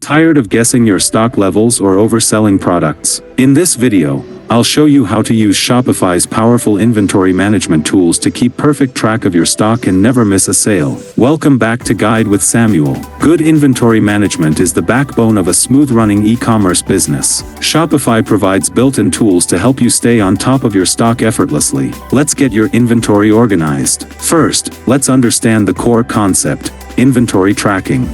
Tired of guessing your stock levels or overselling products? In this video, I'll show you how to use Shopify's powerful inventory management tools to keep perfect track of your stock and never miss a sale. Welcome back to Guide with Samuel. Good inventory management is the backbone of a smooth-running e-commerce business. Shopify provides built-in tools to help you stay on top of your stock effortlessly. Let's get your inventory organized. First, let's understand the core concept: inventory tracking.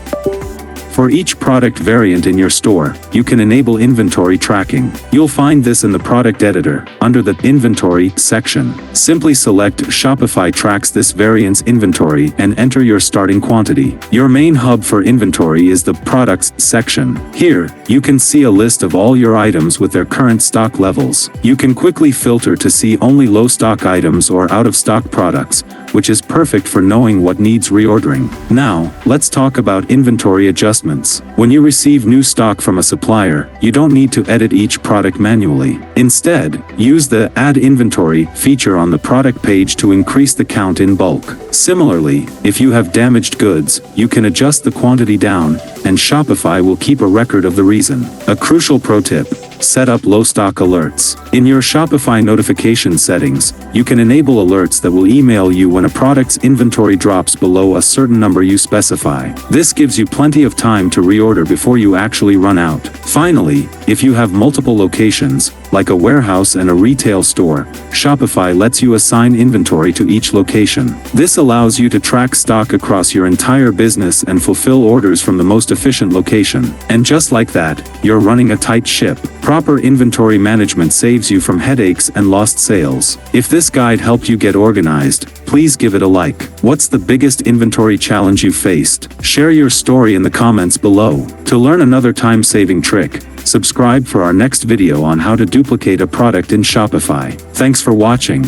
For each product variant in your store, you can enable inventory tracking. You'll find this in the product editor, under the Inventory section. Simply select Shopify tracks this variant's inventory and enter your starting quantity. Your main hub for inventory is the Products section. Here, you can see a list of all your items with their current stock levels. You can quickly filter to see only low stock items or out of stock products, which is perfect for knowing what needs reordering. Now, let's talk about inventory adjustments. When you receive new stock from a supplier, you don't need to edit each product manually. Instead, use the Add Inventory feature on the product page to increase the count in bulk. Similarly, if you have damaged goods, you can adjust the quantity down, and Shopify will keep a record of the reason. A crucial pro tip: set up low stock alerts. In your Shopify notification settings, you can enable alerts that will email you when a product's inventory drops below a certain number you specify. This gives you plenty of time to reorder before you actually run out. Finally, if you have multiple locations, like a warehouse and a retail store, Shopify lets you assign inventory to each location. This allows you to track stock across your entire business and fulfill orders from the most efficient location. And just like that, you're running a tight ship. Proper inventory management saves you from headaches and lost sales. If this guide helped you get organized, please give it a like. What's the biggest inventory challenge you faced? Share your story in the comments below. To learn another time-saving trick, subscribe for our next video on how to duplicate a product in Shopify. Thanks for watching.